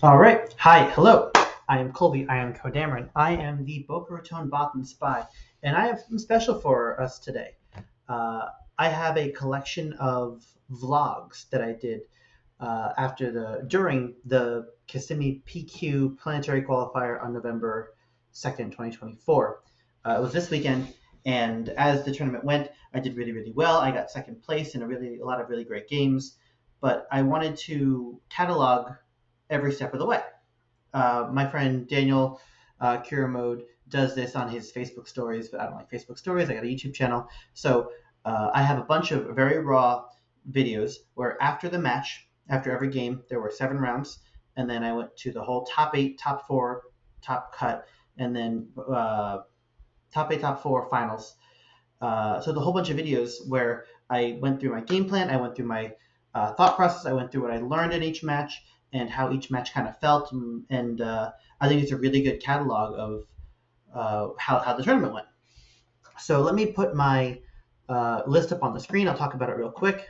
All right. Hi. Hello. I am Colby. I am Codameron. I am the Boca Raton Bothan Spy, and I have something special for us today. I have a collection of vlogs that I did during the Kissimmee PQ Planetary Qualifier on November 2nd, 2024. It was this weekend, and as the tournament went, I did really, really well. I got second place in a lot of really great games, but I wanted to catalog every step of the way. My friend Daniel Cura Mode does this on his Facebook stories, but I don't like Facebook stories. I got a YouTube channel. So I have a bunch of very raw videos where after the match, after every game, there were 7 rounds. And then I went to the whole top 8, top 4, top cut, and then top 8, top 4 finals. So the whole bunch of videos where I went through my game plan, I went through my thought process, I went through what I learned in each match, and how each match kind of felt. And I think it's a really good catalog of how the tournament went. So let me put my list up on the screen. I'll talk about it real quick.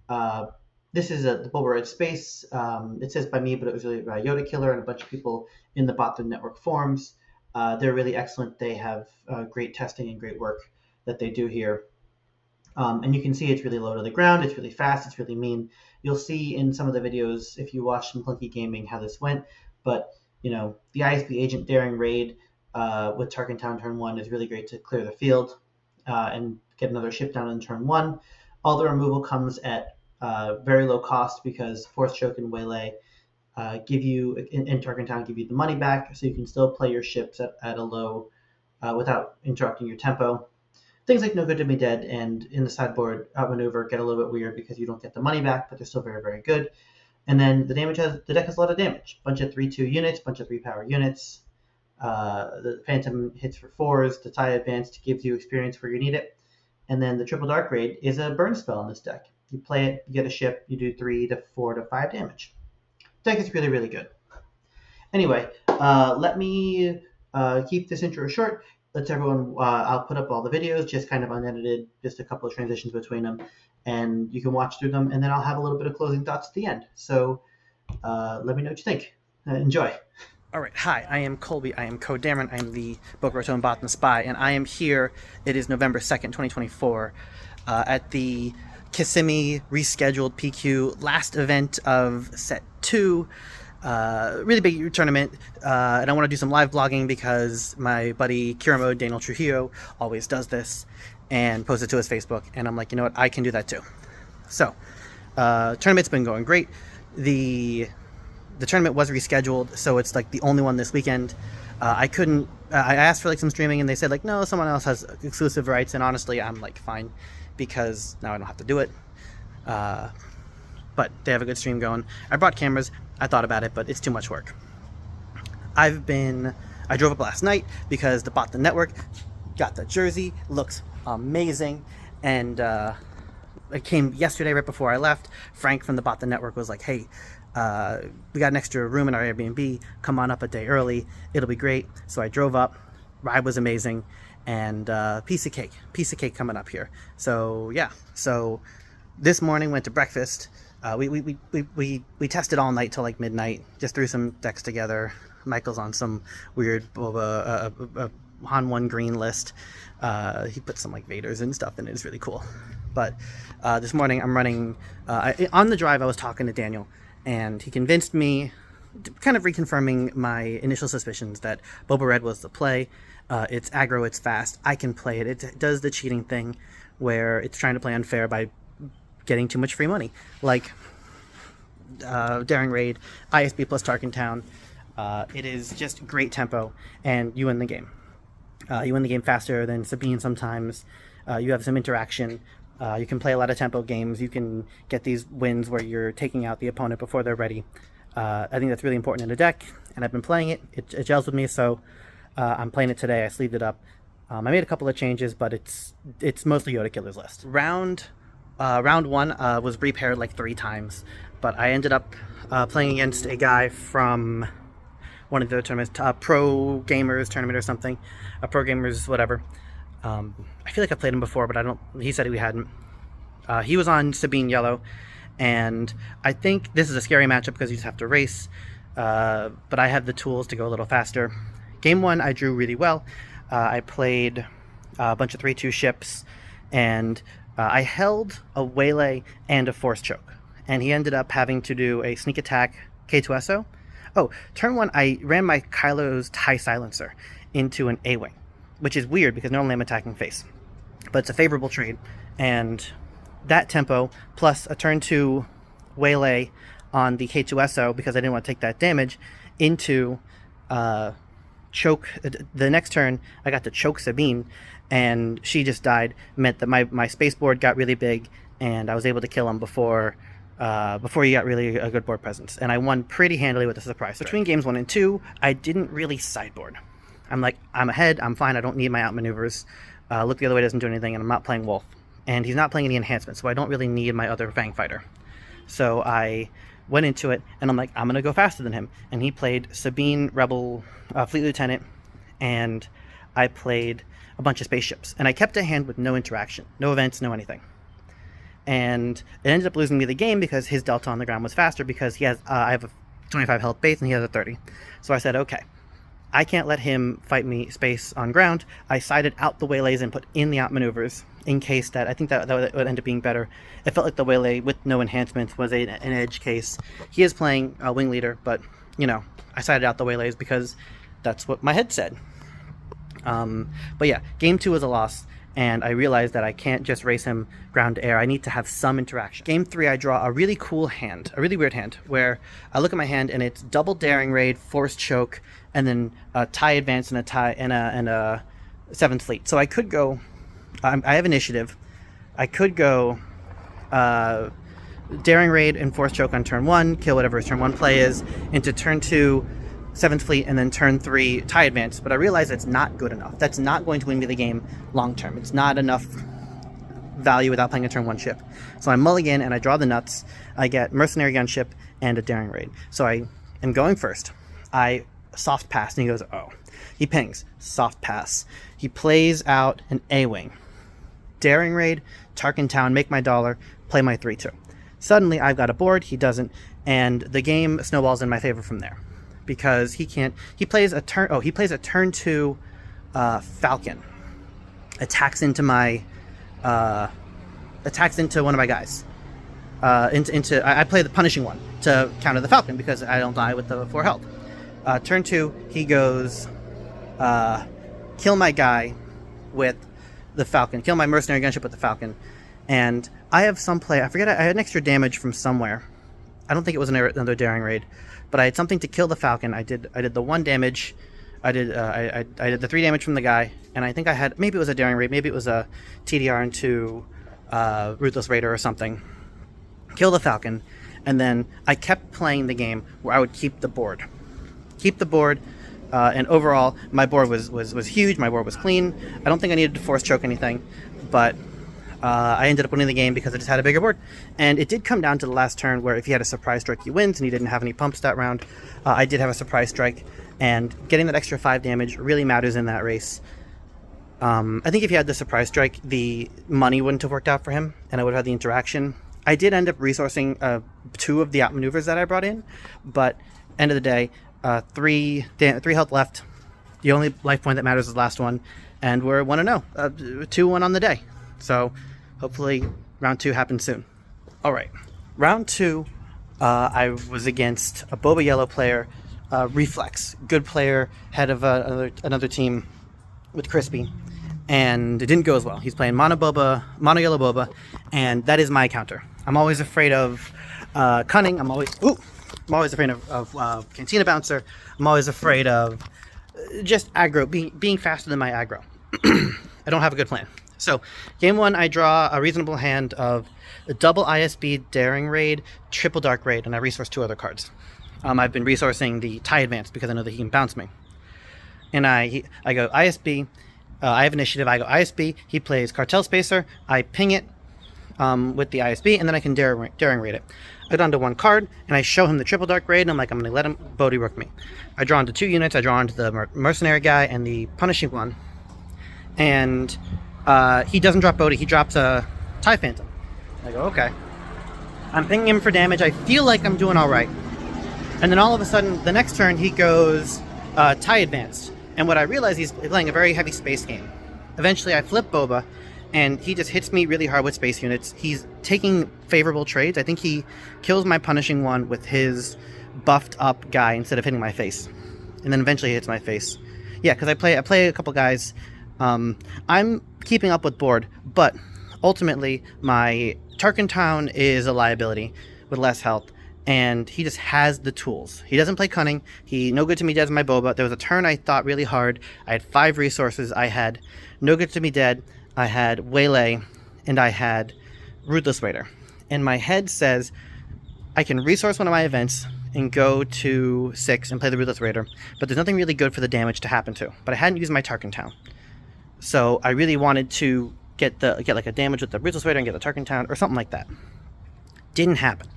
Uh, this is the Bulba Red Space. It says by me, but it was really by Yoda Killer and a bunch of people in the Bothan Network forums. They're really excellent. They have great testing and great work that they do here. And you can see it's really low to the ground. It's really fast. It's really mean. You'll see in some of the videos, if you watch Maklunky Gaming, how this went. But, the ISB agent daring raid with Tarkin Town turn 1 is really great to clear the field and get another ship down in turn 1. All the removal comes at very low cost because Force Choke and Waylay give you, in Tarkin Town, give you the money back, so you can still play your ships at a low without interrupting your tempo. Things like No Good to Be Dead and In the Sideboard Outmaneuver get a little bit weird because you don't get the money back, but they're still very, very good. And then the deck has a lot of damage. Bunch of 3/2 units, bunch of 3-power units. The Phantom hits for 4s. The TIE Advanced gives you experience where you need it. And then the Triple Dark Raid is a burn spell in this deck. You play it, you get a ship, you do 3 to 4 to 5 damage. The deck is really, really good. Anyway, let me keep this intro short. Let's everyone, I'll put up all the videos, just kind of unedited, just a couple of transitions between them, and you can watch through them, and then I'll have a little bit of closing thoughts at the end. So let me know what you think. Enjoy. All right. Hi, I am Colby. I am Codameron. I am the Boca Raton Bothan Spy, and I am here. It is November 2nd, 2024, at the Kissimmee rescheduled PQ last event of set 2. Really big tournament, and I want to do some live blogging because my buddy Kiramo Daniel Trujillo always does this and posts it to his Facebook, and I'm like, you know what, I can do that too. So tournament's been going great. The tournament was rescheduled, so it's like the only one this weekend. I asked for like some streaming, and they said like, no, someone else has exclusive rights, and honestly I'm like, fine, because now I don't have to do it. But they have a good stream going. I brought cameras. I thought about it, but it's too much work. I drove up last night because the Bothan Network got the jersey. Looks amazing. And I came yesterday right before I left. Frank from the Bothan Network was like, hey, we got an extra room in our Airbnb. Come on up a day early. It'll be great. So I drove up. Ride was amazing. And piece of cake coming up here. So yeah. So this morning went to breakfast. We tested all night till like midnight. Just threw some decks together. Michael's on some weird Han 1 green list. He put some like Vaders and stuff in it. It's really cool. But this morning I'm running. On the drive I was talking to Daniel, and he convinced me, kind of reconfirming my initial suspicions that Boba Red was the play. It's aggro, it's fast. I can play it. It does the cheating thing where it's trying to play unfair by getting too much free money, like Daring Raid, ISB plus Tarkin Town. It is just great tempo, and you win the game. You win the game faster than Sabine sometimes. You have some interaction. You can play a lot of tempo games. You can get these wins where you're taking out the opponent before they're ready. I think that's really important in a deck, and I've been playing it. It gels with me, so I'm playing it today. I sleeved it up. I made a couple of changes, but it's mostly Yoda Killer's list. Round 1 was repaired like 3 times, but I ended up playing against a guy from one of the tournaments, Pro Gamers tournament or something, Pro Gamers whatever. I feel like I played him before, but he said he hadn't. He was on Sabine Yellow, and I think this is a scary matchup because you just have to race, but I have the tools to go a little faster. Game 1, I drew really well. I played a bunch of 3-2 ships, and I held a waylay and a force choke, and he ended up having to do a sneak attack K2SO. Oh, turn 1, I ran my Kylo's TIE Silencer into an A-Wing, which is weird because normally I'm attacking face, but it's a favorable trade, and that tempo plus a turn 2 waylay on the K2SO because I didn't want to take that damage into choke. The next turn I got to choke Sabine, and she just died, meant that my space board got really big, and I was able to kill him before he got really a good board presence, and I won pretty handily with a surprise. Between games 1 and 2, I didn't really sideboard. I'm like, I'm ahead, I'm fine, I don't need my outmaneuvers. Look the other way doesn't do anything, and I'm not playing Wolf, and he's not playing any enhancements, so I don't really need my other Fang Fighter. So I went into it, and I'm like, I'm gonna go faster than him, and he played Sabine, Rebel, Fleet Lieutenant, and I played a bunch of spaceships, and I kept a hand with no interaction, no events, no anything. And it ended up losing me the game because his delta on the ground was faster because he has I have a 25 health base and he has a 30. So I said, okay, I can't let him fight me space on ground. I sided out the waylays and put in the outmaneuvers in case that I think that would end up being better. It felt like the waylay with no enhancements was an edge case. He is playing wing leader, but you know, I sided out the waylays because that's what my head said. But yeah, game 2 was a loss, and I realized that I can't just race him ground to air. I need to have some interaction. Game 3, I draw a really cool hand, a really weird hand, where I look at my hand and it's double daring raid, force choke, and then a tie advance and a tie and a 7th fleet. So I could go. I have initiative. I could go daring raid and force choke on turn 1, kill whatever his turn 1 play is, into turn 2. 7th fleet, and then turn 3 tie advance, but I realize that's not good enough. That's not going to win me the game long term. It's not enough value without playing a turn 1 ship. So I mulligan and I draw the nuts. I get mercenary gunship and a daring raid. So I am going first. I soft pass, and he goes, oh. He pings, soft pass. He plays out an A-wing. Daring raid, Tarkin Town, make my dollar, play my 3-2. Suddenly I've got a board, he doesn't, and the game snowballs in my favor from there. Because he plays a turn 2 Falcon, attacks into one of my guys. I play the punishing one to counter the Falcon because I don't die with the 4 health. Turn 2, he goes kill my guy with the Falcon, kill my mercenary gunship with the Falcon, and I have some play. I forget. I had an extra damage from somewhere. I don't think it was another daring raid, but I had something to kill the Falcon. I did the 1 damage. I did the 3 damage from the guy, and I think I had, maybe it was a daring raid, maybe it was a TDR into Ruthless Raider or something. Kill the Falcon, and then I kept playing the game where I would keep the board, and overall my board was huge. My board was clean. I don't think I needed to force choke anything, but I ended up winning the game because I just had a bigger board. And it did come down to the last turn where if he had a surprise strike, he wins, and he didn't have any pumps that round. I did have a surprise strike, and getting that extra 5 damage really matters in that race. I think if he had the surprise strike, the money wouldn't have worked out for him, and I would have had the interaction. I did end up resourcing 2 of the outmaneuvers that I brought in, but end of the day, 3 health left. The only life point that matters is the last one, and we're 1-0, 2-1 on the day. So hopefully round 2 happens soon. All right, round 2, I was against a Boba Yellow player, Reflex, good player, head of another team with Crispy, and it didn't go as well. He's playing Mono Yellow Boba, and that is my counter. I'm always afraid of Cunning. I'm always afraid of Cantina Bouncer. I'm always afraid of just aggro, being faster than my aggro. I don't have a good plan. So, game 1, I draw a reasonable hand of a double ISB Daring Raid, triple Dark Raid, and I resource 2 other cards. I've been resourcing the TIE Advance because I know that he can bounce me. And I go ISB, I have initiative, I go ISB, he plays Cartel Spacer, I ping it with the ISB, and then I can Daring Raid it. I go down to 1 card, and I show him the triple Dark Raid, and I'm like, I'm going to let him Bodhi Rook me. I draw onto 2 units, I draw onto the Mercenary guy and the Punishing one, and he doesn't drop Bodhi, he drops a TIE Phantom. I go, okay. I'm pinging him for damage. I feel like I'm doing all right. And then all of a sudden, the next turn, he goes tie advanced. And what I realize, he's playing a very heavy space game. Eventually, I flip Boba, and he just hits me really hard with space units. He's taking favorable trades. I think he kills my punishing one with his buffed up guy instead of hitting my face. And then eventually he hits my face. Yeah, because I play a couple guys. I'm keeping up with board, but ultimately my Tarkin Town is a liability with less health, and he just has the tools. He doesn't play cunning. He no good to me dead as my Boba. There was a turn I thought really hard. I had 5 resources. I had no good to me dead. I had Waylay, and I had Ruthless Raider. And my head says I can resource one of my events and go to 6 and play the Ruthless Raider, but there's nothing really good for the damage to happen to. But I hadn't used my Tarkin Town, so I really wanted to get like a damage with the Ruthless Raider and get the Tarkin Town or something like that. Didn't happen.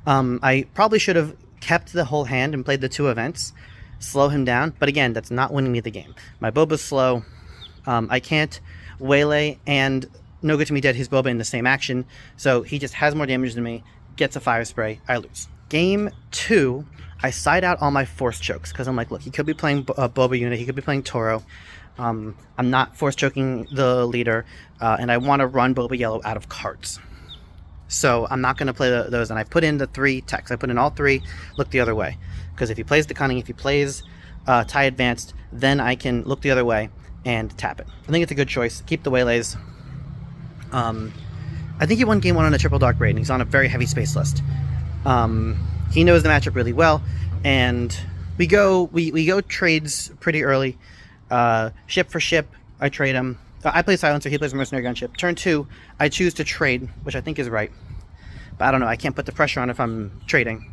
I probably should have kept the whole hand and played the 2 events, slow him down, but again, that's not winning me the game. My Boba's slow. I can't Waylay and no good to me dead his Boba in the same action, so he just has more damage than me, gets a fire spray, I lose. Game 2, I side out all my force chokes because I'm like, look, he could be playing a Boba unit, he could be playing Toro. I'm not force choking the leader, and I want to run Boba Yellow out of cards. So I'm not going to play those, and I put in the 3 techs. I put in all 3, look the other way. Because if he plays the cunning, if he plays tie advanced, then I can look the other way and tap it. I think it's a good choice. Keep the waylays. I think he won game 1 on a triple dark raid, and he's on a very heavy space list. He knows the matchup really well, and we go trades pretty early. Ship for ship, I trade him. I play Silencer, he plays Mercenary Gunship. Turn 2, I choose to trade, which I think is right. But I don't know, I can't put the pressure on if I'm trading.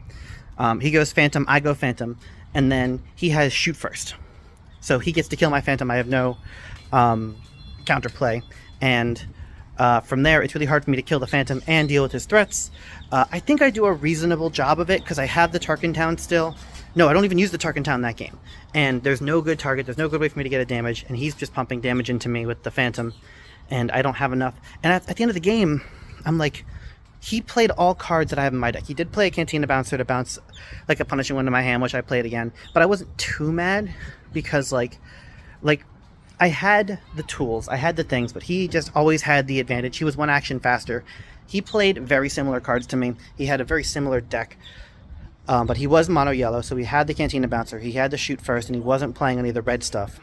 He goes Phantom, I go Phantom, and then he has Shoot First. So he gets to kill my Phantom, I have no counterplay. And from there, it's really hard for me to kill the Phantom and deal with his threats. I think I do a reasonable job of it, because I have the Tarkin Town still. No, I don't even use the Tarkin Town in that game. And there's no good target, there's no good way for me to get a damage, and he's just pumping damage into me with the Phantom, and I don't have enough. And at the end of the game, I'm like, he played all cards that I have in my deck. He did play a Cantina Bouncer to bounce like a punishing one to my hand, which I played again. But I wasn't too mad, because like I had the tools, I had the things, but he just always had the advantage. He was 1 action faster. He played very similar cards to me. He had a very similar deck. But he was mono yellow, so he had the Cantina Bouncer, he had to Shoot First, and he wasn't playing any of the red stuff.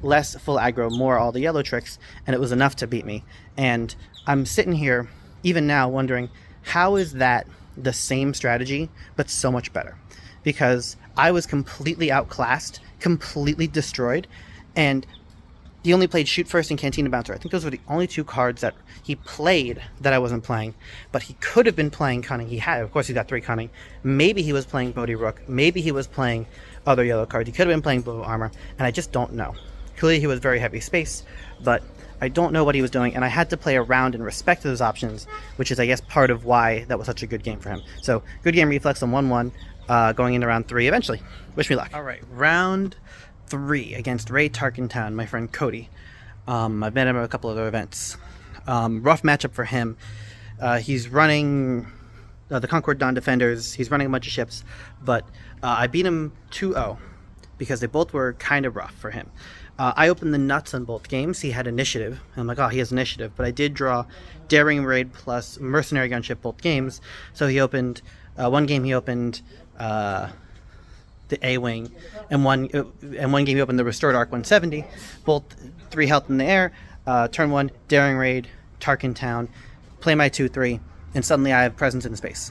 Less full aggro, more all the yellow tricks, and it was enough to beat me. And I'm sitting here, even now, wondering, how is that the same strategy, but so much better? Because I was completely outclassed, completely destroyed, and he only played Shoot First and Cantina Bouncer. I think those were the only 2 cards that he played that I wasn't playing. But he could have been playing Cunning. He had, of course, he's got 3 Cunning. Maybe he was playing Bodhi Rook. Maybe he was playing other yellow cards. He could have been playing Blue Armor, and I just don't know. Clearly, he was very heavy space, but I don't know what he was doing, and I had to play around in respect to those options, which is, I guess, part of why that was such a good game for him. So, good game reflex on 1-1, going into round 3 eventually. Wish me luck. All right, round 3 against Ray Tarkentown, my friend Cody. I've met him at a couple other events. Rough matchup for him. He's running the Concord Dawn Defenders. He's running a bunch of ships, but I beat him 2-0 because they both were kind of rough for him. I opened the nuts on both games. He had initiative. I'm like, oh, he has initiative, but I did draw Daring Raid plus Mercenary Gunship both games. So he opened one game. He opened the A-Wing, and one game he opened the Restored Arc 170, both 3 health in the air. Turn 1, Daring Raid, Tarkin Town, play my 2-3, and suddenly I have presence in space.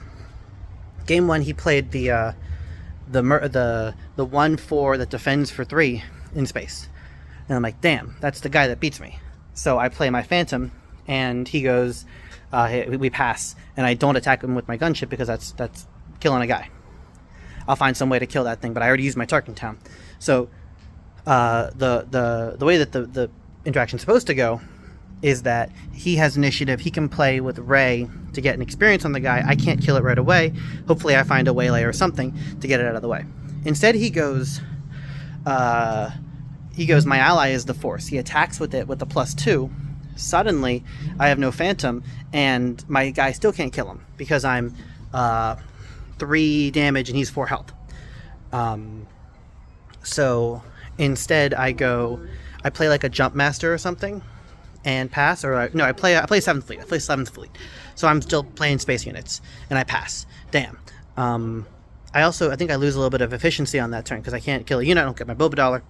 Game 1, he played the 1-4 that defends for 3 in space, and I'm like, damn, that's the guy that beats me. So I play my Phantom, and he goes, we pass, and I don't attack him with my gunship because that's killing a guy. I'll find some way to kill that thing, but I already used my Tarkin Town. So the way that the interaction's supposed to go is that he has initiative. He can play with Ray to get an experience on the guy. I can't kill it right away. Hopefully I find a waylay or something to get it out of the way. Instead he goes, my ally is the Force. He attacks with it with a +2. Suddenly I have no Phantom, and my guy still can't kill him because I'm 3 damage and he's 4 health. So instead I play like a jump master or something and pass, or no, I play 7th fleet. I play 7th fleet. So I'm still playing space units and I pass. Damn. I think I lose a little bit of efficiency on that turn because I can't kill a unit. I don't get my Boba Dollar.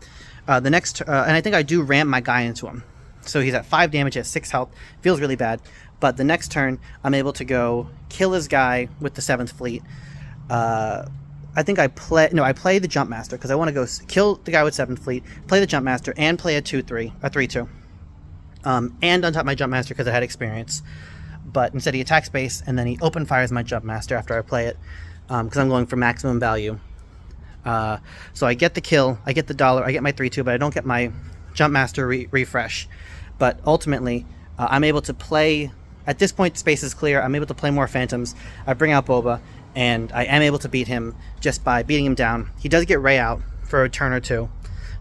The next, and I think I do ram my guy into him. So he's at 5 damage, he has 6 health. Feels really bad. But the next turn, I'm able to go kill his guy with the 7th fleet. I think I play the Jump Master because I want to go kill the guy with 7th fleet, play the Jump Master, and play a 3-2. And on top of my Jump Master because I had experience. But instead he attacks base, and then he open fires my Jump Master after I play it because I'm going for maximum value. So I get the kill, I get the dollar, I get my 3-2, but I don't get my Jump Master refresh. But ultimately, I'm able to play. At this point, space is clear. I'm able to play more Phantoms. I bring out Boba, and I am able to beat him just by beating him down. He does get Ray out for a turn or two,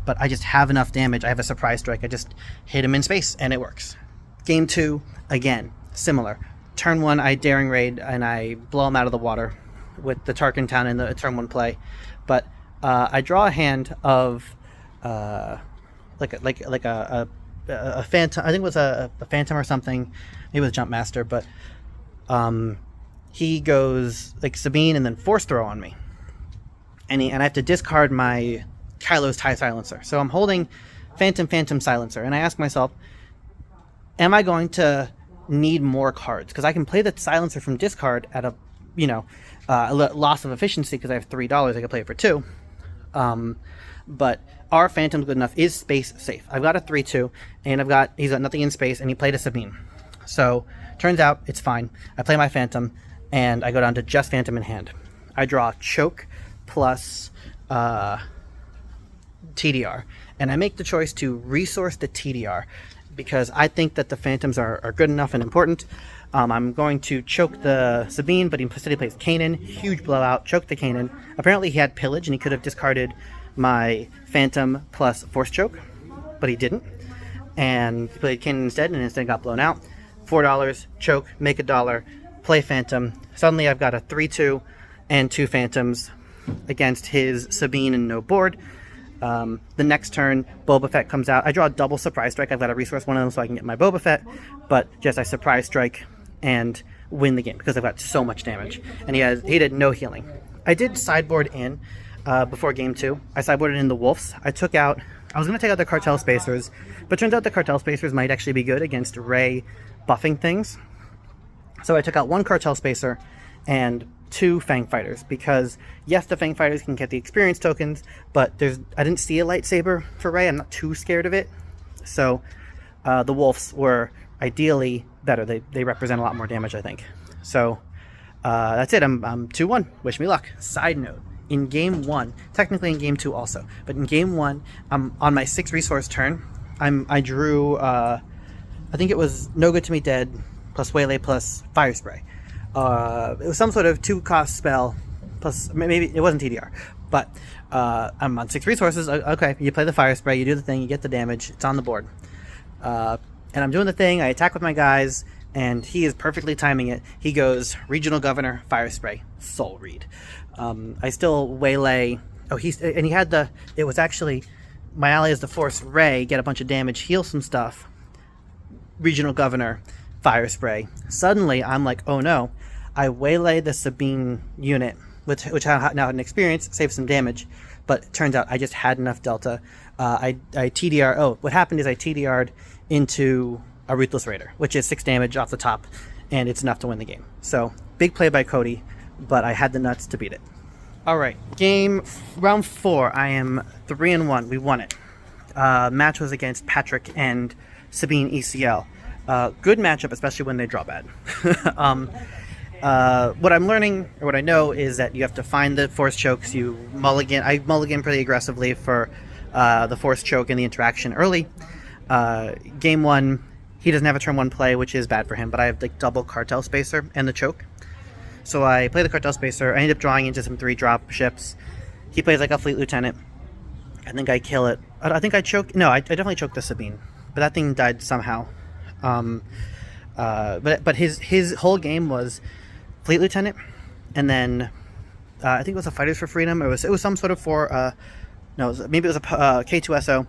but I just have enough damage. I have a surprise strike. I just hit him in space, and it works. Game 2, again, similar. Turn 1, I Daring Raid, and I blow him out of the water with the Tarkin Town in the turn 1 play. But I draw a hand of like a Phantom. I think it was a Phantom or something. Maybe it was Jump Master, but he goes like Sabine and then Force Throw on me, and I have to discard my Kylo's TIE Silencer. So I'm holding Phantom Silencer, and I ask myself, am I going to need more cards? Because I can play the Silencer from discard at a loss of efficiency because I have $3. I can play it for 2. But are Phantoms good enough? Is space safe? I've got a 3-2, and he's got nothing in space, and he played a Sabine. So turns out it's fine. I play my Phantom, and I go down to just Phantom in hand. I draw Choke plus TDR, and I make the choice to resource the TDR because I think that the Phantoms are good enough and important. I'm going to choke the Sabine, but he instead plays Kanan. Huge blowout. Choke the Kanan. Apparently he had Pillage, and he could have discarded my Phantom plus Force Choke, but he didn't. And he played Kanan instead, and instead got blown out. $4, choke, make $1, play Phantom. Suddenly I've got a 3-2 and 2 Phantoms against his Sabine and no board. The next turn, Boba Fett comes out. I draw a double Surprise Strike. I've got to resource one of them so I can get my Boba Fett, but just I Surprise Strike and win the game because I've got so much damage. And he did no healing. I did sideboard in before game 2. I sideboarded in the Wolves. I was going to take out the Cartel Spacers, but turns out the Cartel Spacers might actually be good against Rey buffing things. So I took out 1 Cartel Spacer and 2 Fang Fighters because, yes, the Fang Fighters can get the experience tokens, but I didn't see a lightsaber for Rey. I'm not too scared of it. So the Wolves were ideally better. They represent a lot more damage, I think. So that's it. I'm 2-1. Wish me luck. Side note, in game 1, technically in game 2 also, but in game 1, on my 6 resource turn, I drew I think it was No Good to Me Dead plus Waylay plus Fire Spray. It was some sort of 2-cost spell plus, maybe it wasn't TDR, but I'm on 6 resources. Okay, you play the Fire Spray, you do the thing, you get the damage, it's on the board. And I'm doing the thing, I attack with my guys, and he is perfectly timing it. He goes Regional Governor, Fire Spray, Soul Read. I still Waylay. It was actually, my ally is the Force Rey, get a bunch of damage, heal some stuff, Regional Governor, Fire Spray. Suddenly, I'm like, oh no. I waylay the Sabine unit, which now had an experience, save some damage, but it turns out I just had enough delta. I TDR. Oh, what happened is I TDR'd into a Ruthless Raider, which is 6 damage off the top, and it's enough to win the game. So, big play by Cody, but I had the nuts to beat it. Alright, round 4, I am 3-1. We won it. Match was against Patrick and Sabine ECL. Good matchup, especially when they draw bad. What I'm learning, or what I know, is that you have to find the Force Chokes. I mulligan pretty aggressively for the Force Choke and the interaction early. Game 1, he doesn't have a turn 1 play, which is bad for him, but I have like double Cartel Spacer and the Choke. So I play the Cartel Spacer, I end up drawing into some 3-drop ships. He plays like a Fleet Lieutenant. I think I kill it. I think I choke. No, I definitely choked the Sabine, but that thing died somehow. But his whole game was Fleet Lieutenant, and then I think it was a Fighters for Freedom. It was some sort of maybe it was a K2SO,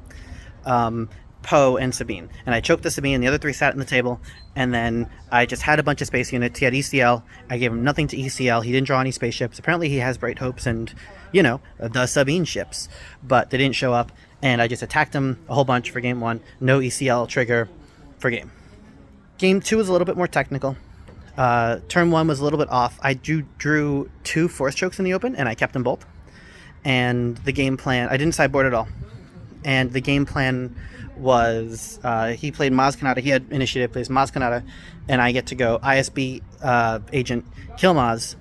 Poe and Sabine, and I choked the Sabine, and the other three sat on the table, and then I just had a bunch of space units. He had ECL. I gave him nothing to ECL. He didn't draw any spaceships. Apparently he has Bright Hopes and, the Sabine ships, but they didn't show up, and I just attacked him a whole bunch for game 1. No ECL trigger for game. Game 2 was a little bit more technical. Turn 1 was a little bit off. I drew 2 force chokes in the open, and I kept them both. And the game plan, I didn't sideboard at all. And the game plan was he played Maz Kanata. He had initiative, plays Maz Kanata, and I get to go ISB agent, kill Maz,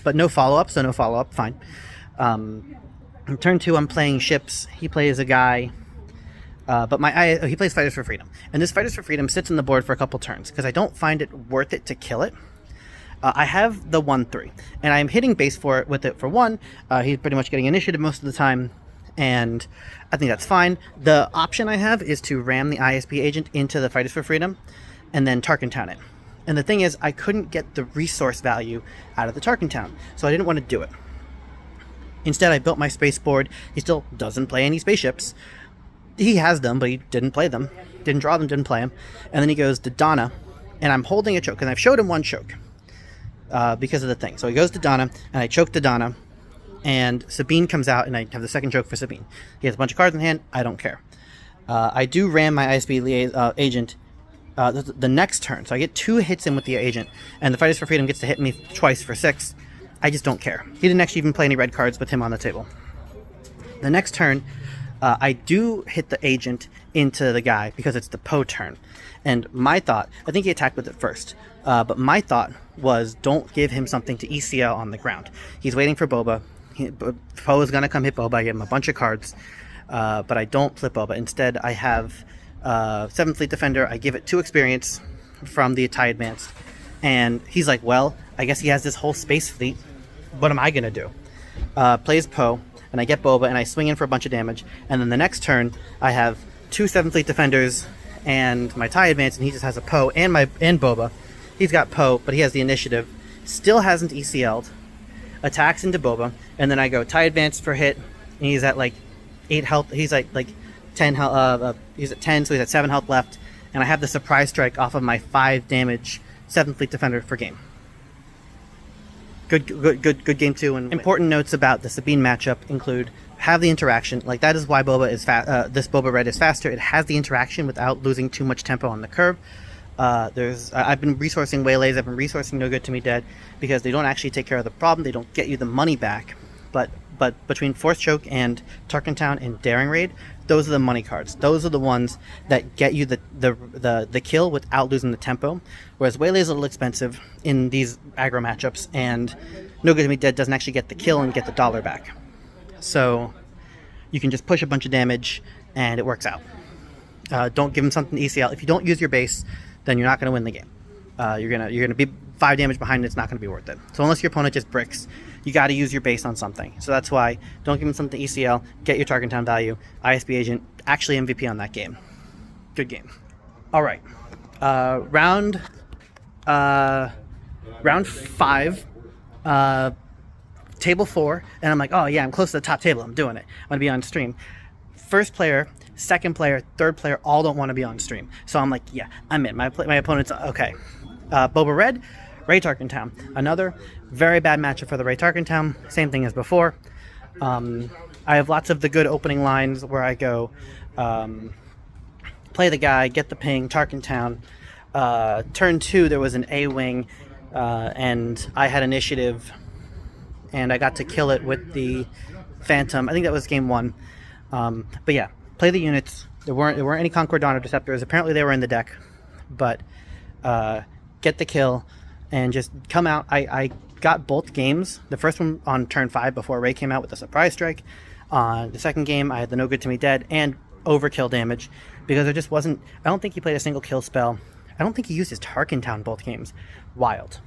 but no follow-up, so no follow-up, fine. In turn 2, I'm playing ships. He plays a guy, but he plays Fighters for Freedom. And this Fighters for Freedom sits on the board for a couple turns, because I don't find it worth it to kill it. I have the 1-3, and I'm hitting base with it for 1. He's pretty much getting initiative most of the time, and I think that's fine. The option I have is to ram the ISP agent into the Fighters for Freedom and then Tarkin Town it. And the thing is, I couldn't get the resource value out of the Tarkin Town, so I didn't want to do it. Instead, I built my space board. He still doesn't play any spaceships. He has them, but he didn't play them. Didn't draw them, didn't play them. And then he goes to Donna, and I'm holding a choke, and I've showed him 1 choke because of the thing. So he goes to Donna, and I choke to Donna, and Sabine comes out, and I have the second choke for Sabine. He has a bunch of cards in hand. I don't care. I do ram my ISB agent the next turn. So I get 2 hits in with the agent, and the Fighters for Freedom gets to hit me twice for 6. I just don't care. He didn't actually even play any red cards with him on the table. The next turn, I do hit the agent into the guy because it's the Poe turn. And my thought, I think he attacked with it first, but my thought was don't give him something to ECL on the ground. He's waiting for Boba. Poe is going to come hit Boba. I give him a bunch of cards, but I don't flip Boba. Instead, I have 7th Fleet Defender. I give it 2 experience from the TIE Advanced. And he's like, well, I guess he has this whole space fleet. What am I going to do? Plays Poe, and I get Boba, and I swing in for a bunch of damage. And then the next turn, I have 2 7th Fleet Defenders and my TIE Advanced, and he just has a Poe and Boba. He's got Poe, but he has the initiative. Still hasn't ECL'd. Attacks into Boba, and then I go TIE Advance for hit, and he's at like 8 health. He's like 10 health. He's at 10, so he's at 7 health left, and I have the surprise strike off of my 5 damage 7th Fleet Defender for game. Good game 2. And important notes about the Sabine matchup include have the interaction. Like that is why Boba is this Boba Red is faster. It has the interaction without losing too much tempo on the curve. I've been resourcing Waylays, I've been resourcing No Good to Me Dead, because they don't actually take care of the problem, they don't get you the money back, but between Force Choke and Tarkin Town and Daring Raid, those are the money cards. Those are the ones that get you the kill without losing the tempo, whereas Waylay is a little expensive in these aggro matchups, and No Good to Me Dead doesn't actually get the kill and get the dollar back. So you can just push a bunch of damage and it works out. Don't give him something to ECL. If you don't use your base, then you're not going to win the game. You're gonna be 5 damage behind, and it's not going to be worth it. So unless your opponent just bricks, you got to use your base on something. So that's why don't give him something to ECL. Get your Target Town value. ISB agent, actually MVP on that game. Good game. All right, round 5, table 4, and I'm like, oh yeah, I'm close to the top table. I'm doing it. I'm gonna be on stream. First player, second player, third player all don't want to be on stream. So I'm like, yeah, I'm in. My opponent's okay. Boba Red, Ray Tarkin Town. Another very bad matchup for the Ray Tarkin Town. Same thing as before. I have lots of the good opening lines where I go play the guy, get the ping, Tarkin Town. Turn 2, there was an A-wing, and I had initiative, and I got to kill it with the Phantom. I think that was game 1. But yeah, play the units. There weren't any Concord Dawn Interceptors. Apparently they were in the deck, but get the kill and just come out. I got both games. The first one on turn 5 before Ray came out with a surprise strike. The second game I had the No Good to Me Dead and overkill damage because there just wasn't. I don't think he played a single kill spell. I don't think he used his Tarkin Town both games. Wild.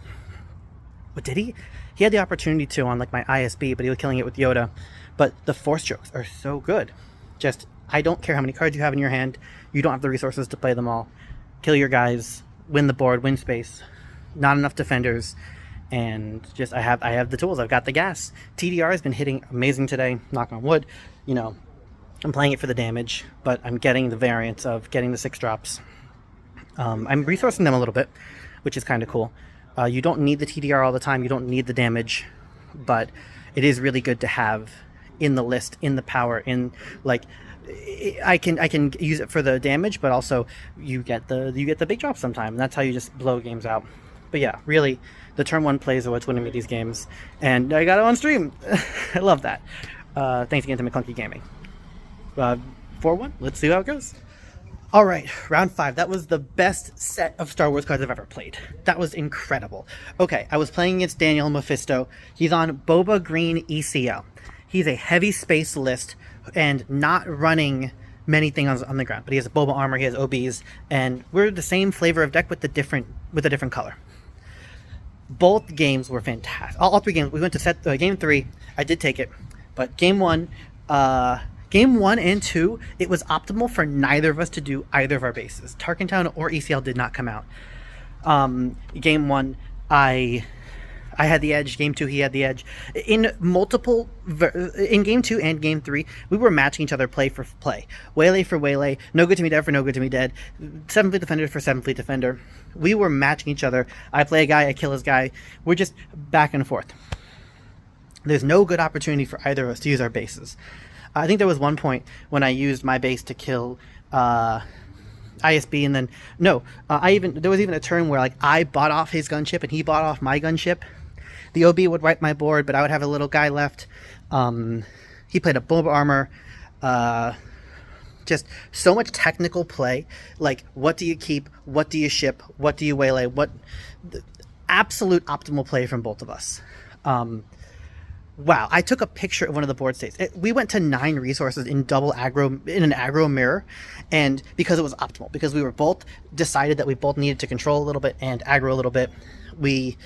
But did he? He had the opportunity to on like my ISB, but he was killing it with Yoda. But the force strokes are so good. Just, I don't care how many cards you have in your hand. You don't have the resources to play them all. Kill your guys, win the board, win space. Not enough defenders. and just I have the tools. I've got the gas. TDR has been hitting amazing today. Knock on wood. You know, I'm playing it for the damage, but I'm getting the variance of getting the 6 drops. I'm resourcing them a little bit, which is kind of cool. You don't need the TDR all the time. You don't need the damage, but it is really good to have in the list, in the power, in like I can use it for the damage, but also you get the big drops sometime, and that's how you just blow games out. But yeah, really, the turn 1 plays are what's winning me these games, and I got it on stream. I love that. Thanks again to Maklunky Gaming. 4-1. Let's see how it goes. All right, round 5. That was the best set of Star Wars cards I've ever played. That was incredible. Okay, I was playing against Daniel Mephisto. He's on Boba Green ECL. He's a heavy space list and not running many things on the ground, but he has a Boba armor, he has OBs, and we're the same flavor of deck with a different color. Both games were fantastic. All 3 games. We went to game 3. I did take it, but game 1 and 2, it was optimal for neither of us to do either of our bases. Tarkentown or ECL did not come out. Game 1, I had the edge. Game 2, he had the edge. In game 2 and game 3, we were matching each other play for play. Waylay for Waylay, No Good to Me Dead for No Good to Me Dead, 7 Fleet Defender for 7 Fleet Defender. We were matching each other. I play a guy, I kill his guy. We're just back and forth. There's no good opportunity for either of us to use our bases. I think there was one point when I used my base to kill ISB, and then there was even a turn where like I bought off his gunship and he bought off my gunship. The OB would wipe my board, but I would have a little guy left. He played a Boba armor. Just so much technical play. Like, what do you keep? What do you ship? What do you waylay? Absolute optimal play from both of us. Wow, I took a picture of one of the board states. We went to 9 resources in double aggro, in an aggro mirror, and because it was optimal, because we were both decided that we both needed to control a little bit and aggro a little bit. We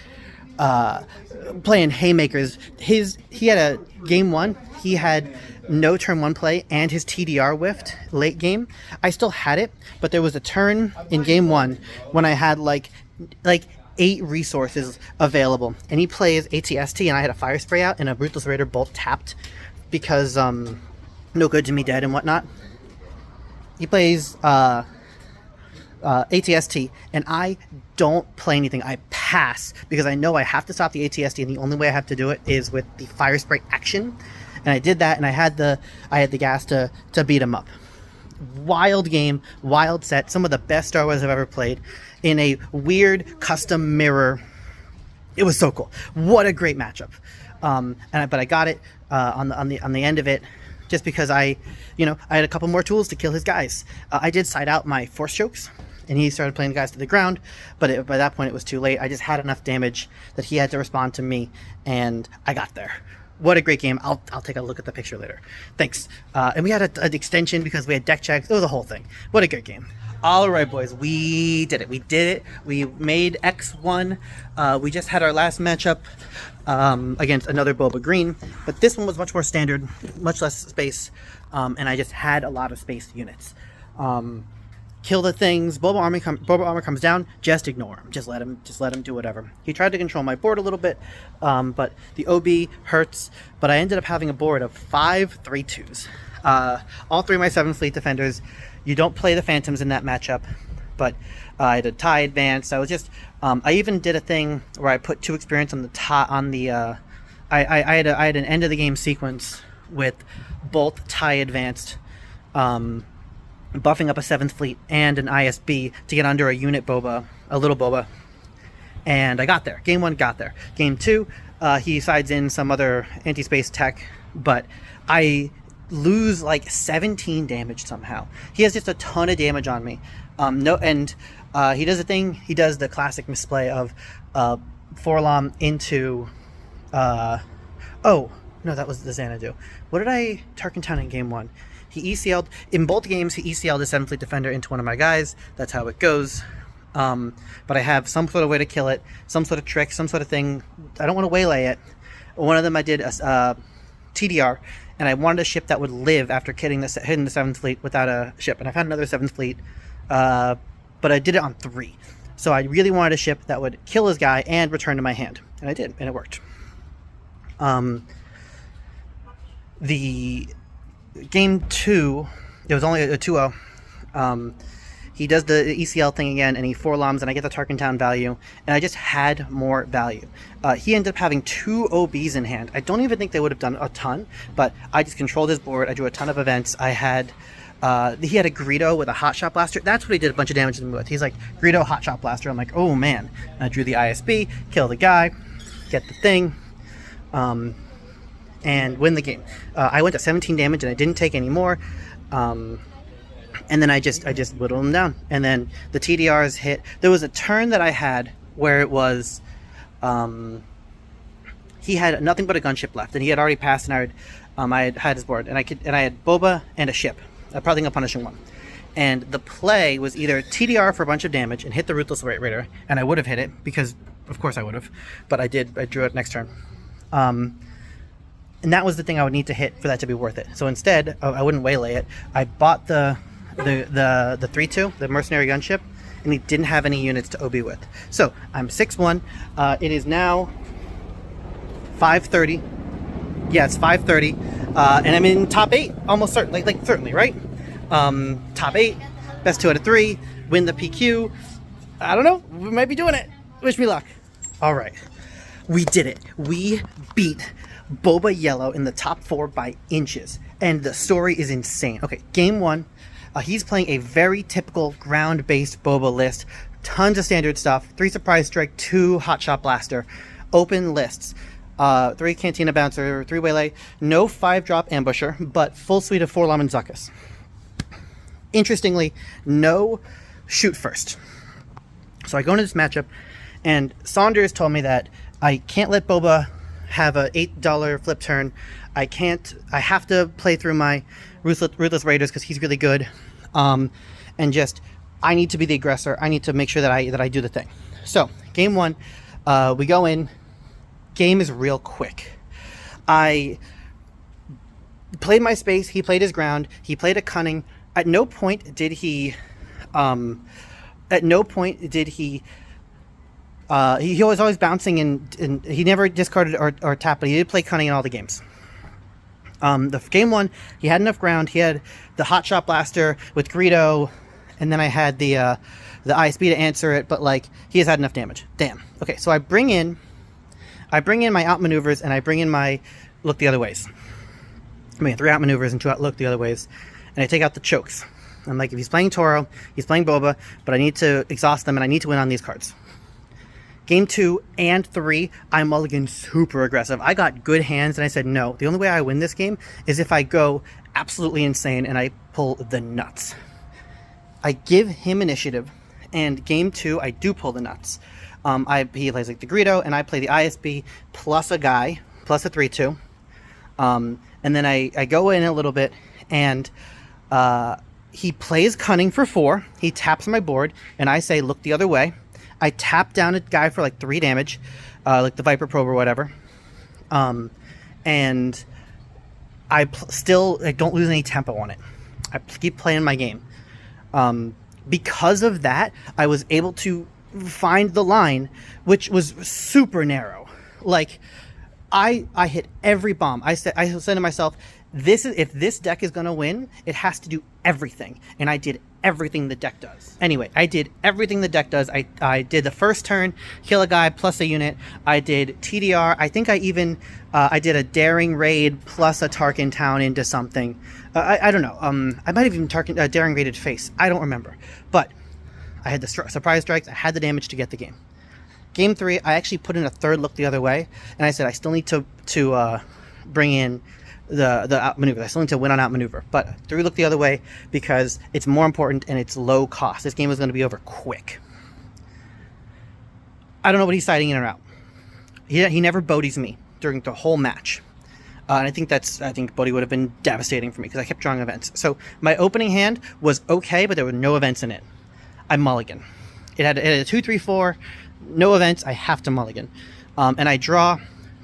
playing haymakers. He had a game 1. He had no turn 1 play and his TDR whiffed late game. I still had it, but there was a turn in game 1 when I had like 8 resources available, and he plays ATST, and I had a fire spray out and a Ruthless Raider both tapped because No Good to Me Dead and whatnot. He plays ATST, and I don't play anything. I pass because I know I have to stop the ATST, and the only way I have to do it is with the fire spray action. And I did that, and I had the gas to beat him up. Wild game, wild set, some of the best Star Wars I've ever played in a weird custom mirror. It was so cool. What a great matchup. But I got it on the end of it just because I had a couple more tools to kill his guys. I did side out my force chokes, and he started playing the guys to the ground, but by that point it was too late. I just had enough damage that he had to respond to me, and I got there. What a great game. I'll take a look at the picture later. Thanks. And we had an extension because we had deck checks. It was a whole thing. What a great game. All right, boys. We did it. We made X1. We just had our last matchup against another Boba Green. But this one was much more standard, much less space. And I just had a lot of space units. Kill the things. Boba armor comes down. Just ignore him. Just let him do whatever. He tried to control my board a little bit, but the OB hurts. But I ended up having a board of 5 3/2s. All 3 of my 7 Fleet Defenders. You don't play the Phantoms in that matchup, but I had a tie advance. I was just. I even did a thing where I put 2 experience on the tie on the. I had an end of the game sequence with both tie advanced. Buffing up a 7th Fleet and an ISB to get under a unit Boba, a little Boba, and I got there. Game 1 got there. Game 2, he sides in some other anti-space tech, but I lose like 17 damage somehow. He has just a ton of damage on me. He does a thing. He does the classic misplay of Forlom into. Oh no, that was the Xanadu. What did I Tarkentown in game 1? He ECL'd, in both games, he ECL'd a 7 Fleet Defender into one of my guys. That's how it goes. But I have some sort of way to kill it, some sort of trick, some sort of thing. I don't want to waylay it. One of them I did a TDR, and I wanted a ship that would live after hitting the 7th Fleet without a ship. And I found another 7th Fleet, but I did it on 3. So I really wanted a ship that would kill his guy and return to my hand. And I did, and it worked. The game 2, it was only a 2-0. He does the ECL thing again, and he 4-loms, and I get the Tarkentown value, and I just had more value. He ended up having 2 OBs in hand. I don't even think they would have done a ton, but I just controlled his board. I drew a ton of events. He had a Greedo with a Hotshot Blaster. That's what he did a bunch of damage to me with. He's like, Greedo, Hotshot Blaster. I'm like, oh man. And I drew the ISB, kill the guy, get the thing, and win the game. I went to 17 damage, and I didn't take any more. And then I just whittled him down. And then the TDRs hit. There was a turn that I had where it was, he had nothing but a gunship left, and he had already passed, and I had his board, and I had Boba and a ship, probably a punishing one. And the play was either TDR for a bunch of damage and hit the Ruthless Raider, and I would have hit it because, of course, I would have, but I did. I drew it next turn. And that was the thing I would need to hit for that to be worth it. So instead, I wouldn't waylay it. I bought the 3-2, the mercenary gunship, and he didn't have any units to OB with. So I'm 6-1. It is now 5:30. Yeah, it's 5:30, and I'm in top 8, almost certainly, like certainly, right? Top 8, best 2 out of 3, win the PQ. I don't know. We might be doing it. Wish me luck. All right, we did it. We beat Boba Yellow in the top 4 by inches, and the story is insane. Okay, game 1, he's playing a very typical ground-based Boba list, tons of standard stuff, 3 Surprise Strike, 2 Hotshot Blaster, open lists, 3 Cantina Bouncer, 3 Waylay, no 5-drop Ambusher, but full suite of 4-Lom and Zuckuss. Interestingly, no shoot first. So I go into this matchup, and Saunders told me that I can't let Boba have a $8 flip turn. I have to play through my Ruthless Raiders because he's really good. And just, I need to be the aggressor. I need to make sure that I do the thing. So, game 1, we go in. Game is real quick. I played my space. He played his ground. He played a cunning. At no point did he he was always bouncing, and he never discarded or tapped, but he did play cunning in all the games. The game 1, he had enough ground. He had the Hotshot Blaster with Greedo, and then I had the ISB to answer it, but like he has had enough damage. Damn. Okay, so I bring in my outmaneuvers, and I bring in my look the other ways. I mean, 3 outmaneuvers and 2 look the other ways, and I take out the chokes. I'm like, if he's playing Toro, he's playing Boba, but I need to exhaust them, and I need to win on these cards. Game 2 and 3, I mulligan super aggressive. I got good hands, and I said, no, the only way I win this game is if I go absolutely insane and I pull the nuts. I give him initiative, and game 2, I do pull the nuts. He plays like the Greedo, and I play the ISB plus a guy, plus a 3-2. And then I go in a little bit, and he plays cunning for 4. He taps my board, and I say, look the other way. I tap down a guy for like 3 damage, like the Viper Probe or whatever. And I don't lose any tempo on it. I keep playing my game. Because of that, I was able to find the line, which was super narrow. Like, I hit every bomb. I said to myself, if this deck is going to win, it has to do everything. And I did everything the deck does. Anyway, I did everything the deck does. I did the first turn, kill a guy plus a unit. I did TDR. I think I even I did a daring raid plus a Tarkentown into something. I don't know. I might have even daring raided face. I don't remember. But I had the surprise strikes. I had the damage to get the game. Game 3, I actually put in a 3rd look the other way, and I said I still need to bring in the outmaneuver. I still need to win on outmaneuver, but 3 look the other way because it's more important and it's low cost. This game is going to be over quick. I don't know what he's siding in or out. He never bodies me during the whole match. And I think Bodhi would have been devastating for me because I kept drawing events. So my opening hand was okay, but there were no events in it. I mulligan. It had a 2-3-4, no events. I have to mulligan. And I draw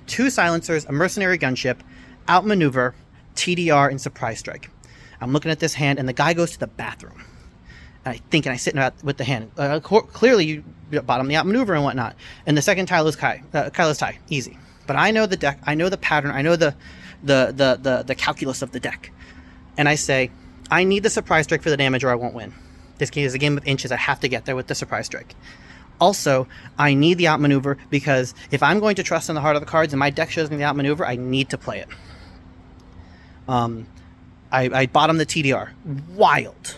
2 silencers, a mercenary gunship, outmaneuver, TDR, and surprise strike. I'm looking at this hand, and the guy goes to the bathroom. and I think, and I sit with the hand. Clearly, you bottom the outmaneuver and whatnot. And the second tile is Kylo's tie, easy. But I know the deck, I know the pattern, I know the calculus of the deck. And I say, I need the surprise strike for the damage or I won't win. This game is a game of inches. I have to get there with the surprise strike. Also, I need the outmaneuver because if I'm going to trust in the heart of the cards and my deck shows me the outmaneuver, I need to play it. I bottom the TDR. Wild.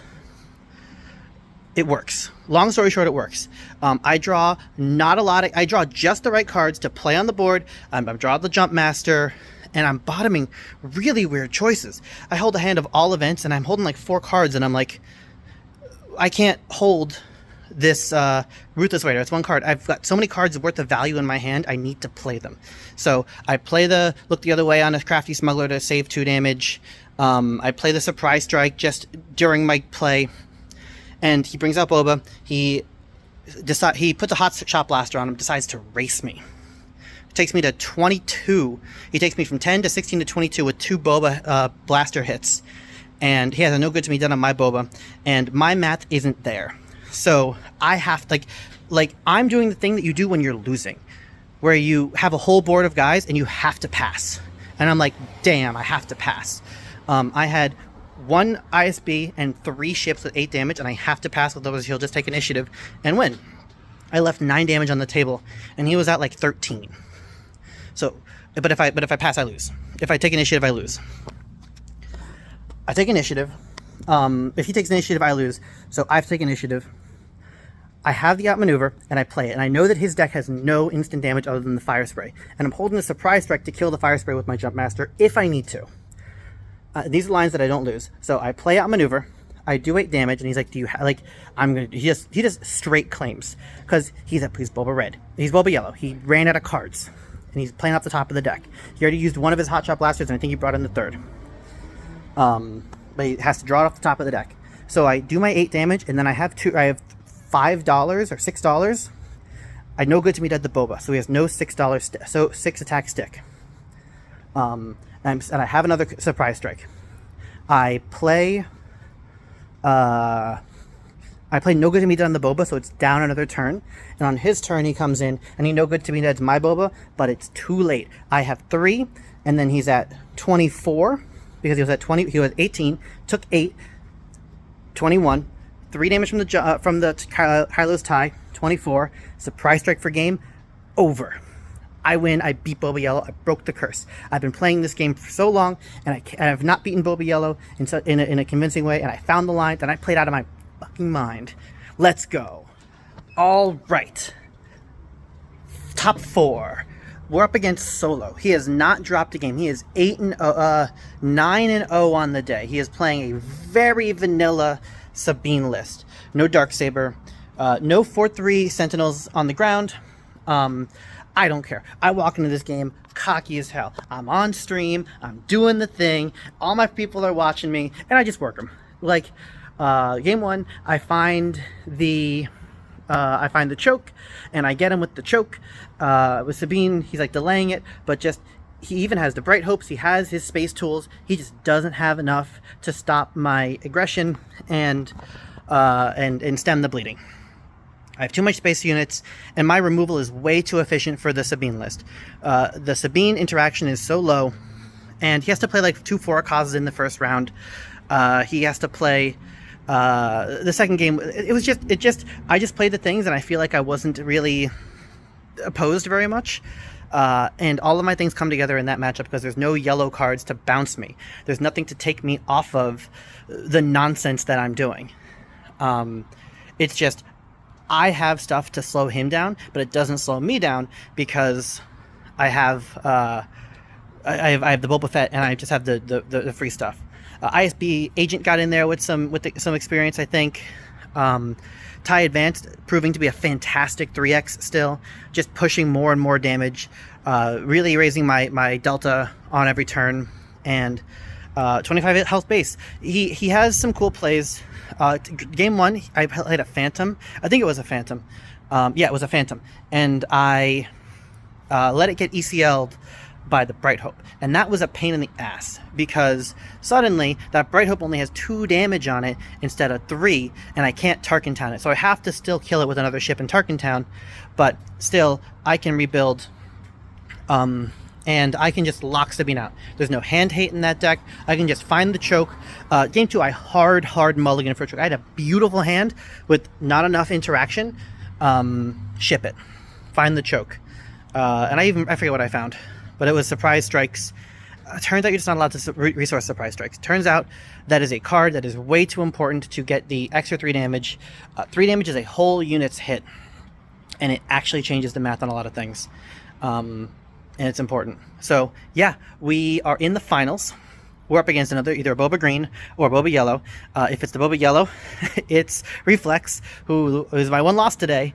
It works. Long story short, it works. I draw not a lot. I draw just the right cards to play on the board. I draw the Jump Master, and I'm bottoming really weird choices. I hold a hand of all events, and I'm holding like 4 cards, and I'm like, I can't hold this Ruthless Raider. It's 1 card. I've got so many cards worth of value in my hand, I need to play them. So I play the Look the Other Way on a Crafty Smuggler to save 2 damage. I play the Surprise Strike just during my play. And he brings out Boba. He puts a Hot Shot Blaster on him, decides to race me. It takes me to 22. He takes me from 10 to 16 to 22 with 2 Boba blaster hits. And he has a no good to me done on my Boba. And my math isn't there. So I have to, like I'm doing the thing that you do when you're losing, where you have a whole board of guys and you have to pass. And I'm like, damn, I have to pass. I had 1 ISB and 3 ships with 8 damage, and I have to pass, otherwise he'll just take initiative and win. I left 9 damage on the table, and he was at like 13. So, but if I pass, I lose. If I take initiative, I lose. I take initiative. If he takes initiative, I lose. So I've taken initiative. I have the outmaneuver, and I play it, and I know that his deck has no instant damage other than the Fire Spray, and I'm holding a Surprise Strike to kill the Fire Spray with my Jump Master if I need to. These are lines that I don't lose. So I play outmaneuver. I do 8 damage, and he's like, "Do you I'm gonna." He just straight claims because he's Boba Red. He's Boba Yellow. He ran out of cards, and he's playing off the top of the deck. He already used 1 of his Hot Shot Blasters, and I think he brought in the 3rd. But he has to draw it off the top of the deck. So I do my 8 damage, and then I have $5 or $6. I no good to me dead the Boba, so he has no $6 so 6 attack stick. And I have another Surprise Strike. I play no good to me dead on the Boba, so it's down another turn. And on his turn, he comes in, and he no good to me dead's my Boba, but it's too late. I have 3, and then he's at 24, because he was at 20. He was 18, took 8, 21, 3 damage from the Kylo's tie, 24, Surprise Strike for game, over. I win. I beat Boba Yellow. I broke the curse. I've been playing this game for so long, and I have not beaten Boba Yellow in a convincing way, and I found the line that I played out of my fucking mind. Let's go. All right. Top 4. We're up against Solo. He has not dropped a game. He is 9-0 on the day. He is playing a very vanilla Sabine list. No Darksaber, no 4/3 Sentinels on the ground. I don't care. I walk into this game cocky as hell. I'm on stream. I'm doing the thing. All my people are watching me, and I just work them. Like game 1, I find the choke, and I get him with the choke. With Sabine, he's like delaying it, but he even has the Bright Hopes. He has his space tools. He just doesn't have enough to stop my aggression and stem the bleeding. I have too much space units, and my removal is way too efficient for the Sabine list. The Sabine interaction is so low, and he has to play like 2 Foracauzes in the first round. He has to play the second game. I just played the things, and I feel like I wasn't really opposed very much. And all of my things come together in that matchup because there's no yellow cards to bounce me. There's nothing to take me off of the nonsense that I'm doing. It's just I have stuff to slow him down, but it doesn't slow me down because I have the Boba Fett, and I just have the free stuff. ISB Agent got in there with some experience, I think. TIE Advanced proving to be a fantastic 3x still, just pushing more and more damage, really raising my delta on every turn, and 25 health base. He has some cool plays. Game 1, I played a Phantom. I think it was a Phantom. Yeah, it was a Phantom. And I let it get ECL'd by the Bright Hope. And that was a pain in the ass, because suddenly that Bright Hope only has 2 damage on it instead of 3, and I can't Tarkentown it. So I have to still kill it with another ship in Tarkentown, but still I can rebuild, and I can just lock Sabine out. There's no hand hate in that deck. I can just find the choke. Game 2, I hard mulligan for a choke. I had a beautiful hand with not enough interaction. Ship it. Find the choke. And I forget what I found, but it was surprise strikes. Turns out you're just not allowed to resource surprise strikes. Turns out that is a card that is way too important to get the extra 3 damage. 3 damage is a whole unit's hit, and it actually changes the math on a lot of things. And it's important. So yeah, we are in the finals. We're up against either a Boba Green or a Boba Yellow. If it's the Boba Yellow, it's Reflex, who is my one loss today.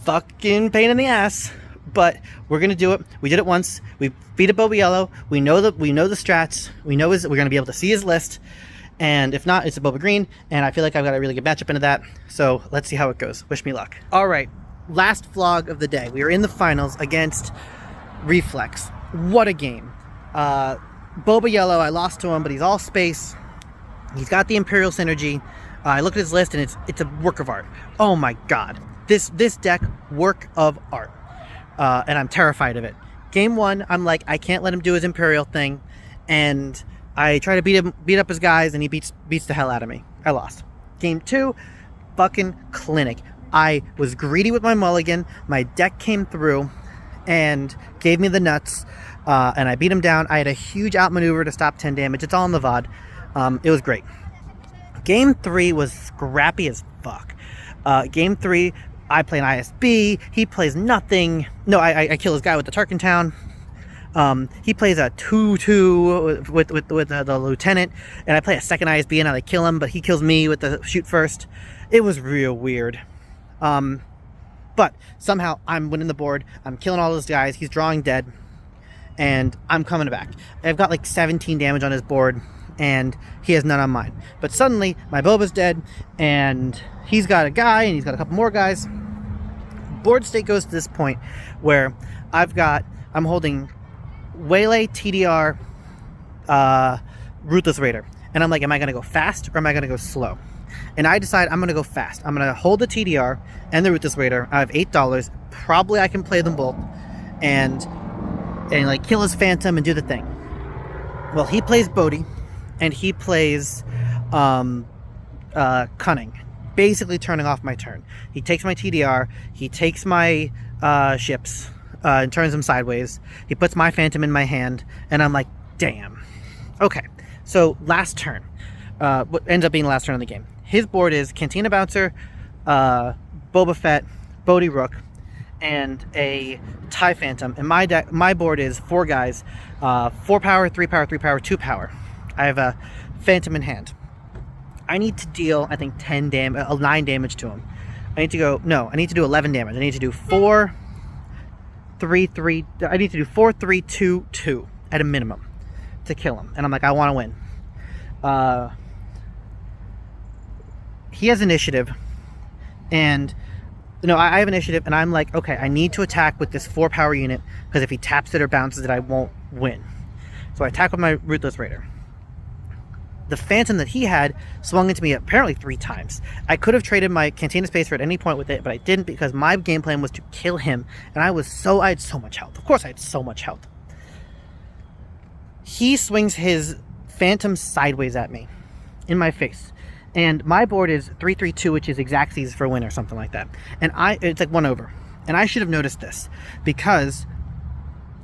Fucking pain in the ass, but we're gonna do it. We did it once. We beat a Boba Yellow. We know the strats. We're gonna be able to see his list. And if not, it's a Boba Green. And I feel like I've got a really good matchup into that. So let's see how it goes. Wish me luck. All right, last vlog of the day. We are in the finals against Reflex. What a game. Boba Yellow, I lost to him, but he's all space. He's got the Imperial synergy. I looked at his list, and it's a work of art. Oh my god. This deck, work of art. And I'm terrified of it. Game 1, I'm like, I can't let him do his Imperial thing, and I try to beat up his guys, and he beats the hell out of me. I lost. Game 2, fucking clinic. I was greedy with my mulligan. My deck came through and gave me the nuts, and I beat him down. I had a huge outmaneuver to stop 10 damage. It's all in the VOD. It was great. Game 3 was scrappy as fuck. Game 3, I play an ISB. He plays nothing. No, I kill his guy with the Tarkentown. He plays a 2-2 with the lieutenant, and I play a second ISB and I kill him, but he kills me with the shoot first. It was real weird. But somehow I'm winning the board. I'm killing all those guys. He's drawing dead, and I'm coming back. I've got like 17 damage on his board, and he has none on mine. But suddenly my Boba's dead, and he's got a guy, and he's got a couple more guys. Board state goes to this point where I'm holding Waylay, TDR, Ruthless Raider, and I'm like, am I going to go fast or am I going to go slow? And I decide I'm going to go fast. I'm going to hold the TDR and the Ruthless Raider. I have $8. Probably I can play them both and like kill his Phantom and do the thing. Well, he plays Bodhi, and he plays Cunning, basically turning off my turn. He takes my TDR, he takes my ships and turns them sideways. He puts my Phantom in my hand, and I'm like, damn. Okay, so last turn. What ends up being the last turn of the game. His board is Cantina Bouncer, Boba Fett, Bodhi Rook, and a TIE Phantom. And my board is 4 guys, 4 power, 3 power, 3 power, 2 power. I have a Phantom in hand. I need to deal, I think, 9 damage to him. I need to do 11 damage. I need to do 4, 3, 3. I need to do 4, 3, 2, 2 at a minimum to kill him. And I'm like, I want to win. He has initiative, and I have initiative, and I'm like, okay, I need to attack with this 4 power unit, because if he taps it or bounces it, I won't win. So I attack with my Ruthless Raider. The Phantom that he had swung into me apparently 3 times. I could have traded my Cantina Space for at any point with it, but I didn't, because my game plan was to kill him, and I had so much health. Of course I had so much health. He swings his Phantom sideways at me, in my face. And my board is 3-3-2, which is Exacxies for win or something like that. And it's like 1 over. And I should have noticed this, because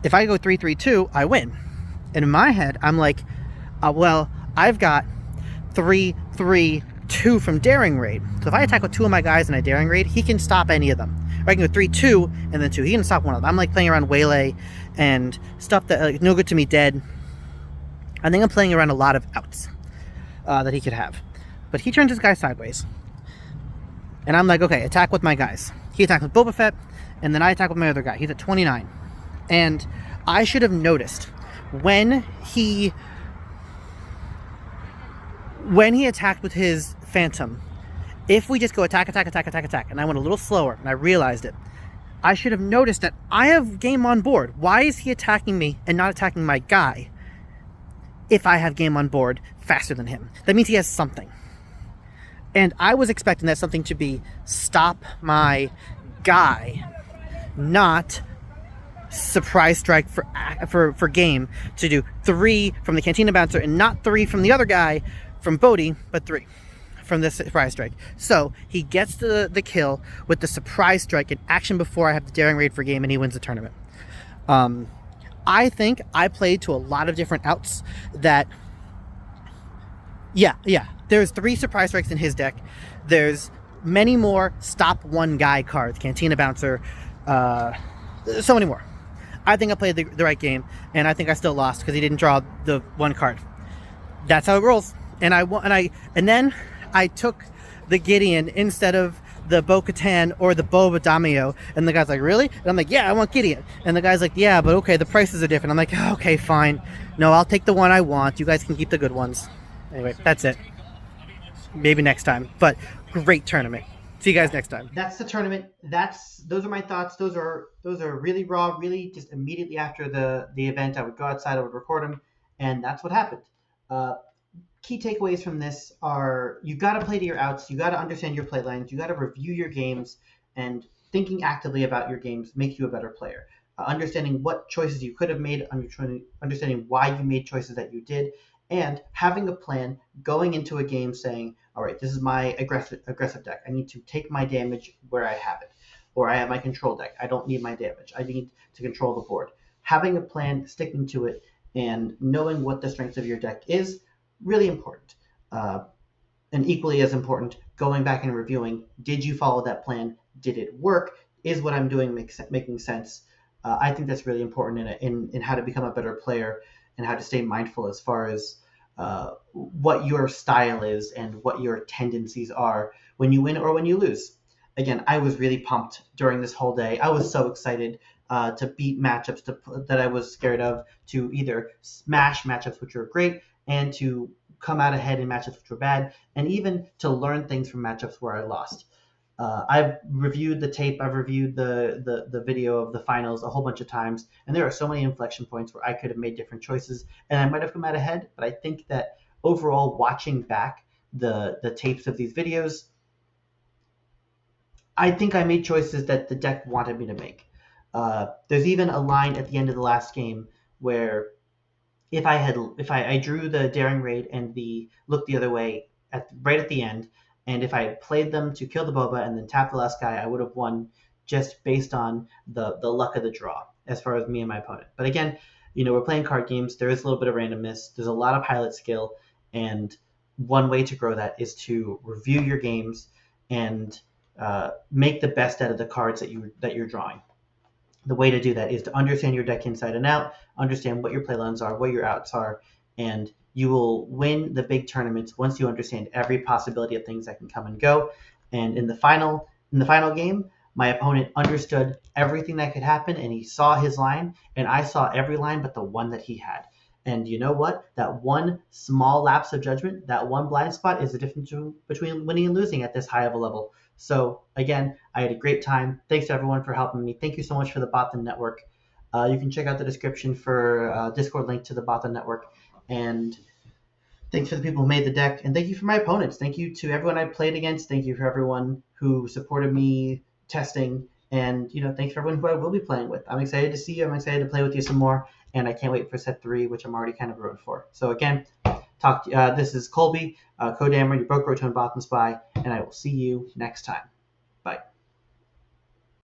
if I go 3-3-2, I win. And in my head, I'm like, well, I've got 3-3-2 from Daring Raid. So if I attack with 2 of my guys in a Daring Raid, he can stop any of them. Or I can go 3-2 and then 2. He can stop one of them. I'm like playing around Waylay and stuff that no good to me dead. I think I'm playing around a lot of outs that he could have. But he turns his guy sideways. And I'm like, okay, attack with my guys. He attacks with Boba Fett, and then I attack with my other guy. He's at 29. And I should have noticed when he attacked with his Phantom, if we just go attack, and I went a little slower, and I realized it, I should have noticed that I have game on board. Why is he attacking me and not attacking my guy if I have game on board faster than him? That means he has something. And I was expecting that something to be stop my guy, not surprise strike for game, to do 3 from the Cantina Bouncer and not 3 from the other guy from Bodhi, but 3 from this surprise strike. So he gets the kill with the surprise strike in action before I have the daring raid for game, and he wins the tournament. I think I played to a lot of different outs that, yeah, there's 3 surprise strikes in his deck. There's many more stop one guy cards, Cantina Bouncer, so many more. I think I played the right game, and I think I still lost because he didn't draw the 1 card. That's how it rolls. And then I took the Gideon instead of the Bo-Katan or the Bo-Badamio, and the guy's like, really? And I'm like, yeah, I want Gideon. And the guy's like, yeah, but okay, the prices are different. I'm like, okay, fine. No, I'll take the one I want. You guys can keep the good ones. Anyway, that's it. Maybe next time. But great tournament. See you guys next time. That's the tournament. Those are my thoughts. Those are really raw. Really, just immediately after the event, I would go outside, I would record them, and that's what happened. Key takeaways from this are: you got to play to your outs. You got to understand your play lines. You got to review your games, and thinking actively about your games makes you a better player. Understanding what choices you could have made, understanding why you made choices that you did, and having a plan going into a game saying, all right, this is my aggressive deck. I need to take my damage where I have it. Or I have my control deck. I don't need my damage. I need to control the board. Having a plan, sticking to it, and knowing what the strength of your deck is, really important. And equally as important, going back and reviewing, did you follow that plan? Did it work? Is what I'm doing making sense? I think that's really important in how to become a better player and how to stay mindful as far as what your style is and what your tendencies are when you win or when you lose. Again, I was really pumped during this whole day. I was so excited to beat matchups that I was scared of, to either smash matchups which were great and to come out ahead in matchups which were bad, and even to learn things from matchups where I lost. I've reviewed the tape. I've reviewed the video of the finals a whole bunch of times, and there are so many inflection points where I could have made different choices, and I might have come out ahead. But I think that overall, watching back the tapes of these videos, I think I made choices that the deck wanted me to make. There's even a line at the end of the last game where if I drew the daring raid and the look the other way right at the end, and if I had played them to kill the Boba and then tap the last guy, I would have won just based on the luck of the draw as far as me and my opponent. But again, we're playing card games. There is a little bit of randomness. There's a lot of pilot skill, and one way to grow that is to review your games and make the best out of the cards that you're drawing. The way to do that is to understand your deck inside and out, understand what your playlines are, what your outs are, and you will win the big tournaments once you understand every possibility of things that can come and go. And in the final game, my opponent understood everything that could happen, and he saw his line, and I saw every line but the one that he had. And you know what? That one small lapse of judgment, that one blind spot, is the difference between winning and losing at this high of a level. So again, I had a great time. Thanks to everyone for helping me. Thank you so much for the Bothan Network. You can check out the description for Discord link to the Bothan Network. And thanks for the people who made the deck. And thank you for my opponents. Thank you to everyone I played against. Thank you for everyone who supported me testing. And, thanks for everyone who I will be playing with. I'm excited to see you. I'm excited to play with you some more. And I can't wait for set 3, which I'm already kind of ruined for. So again, this is Colby, Kodammer, your Broke Rotone Bothan Spy, and I will see you next time.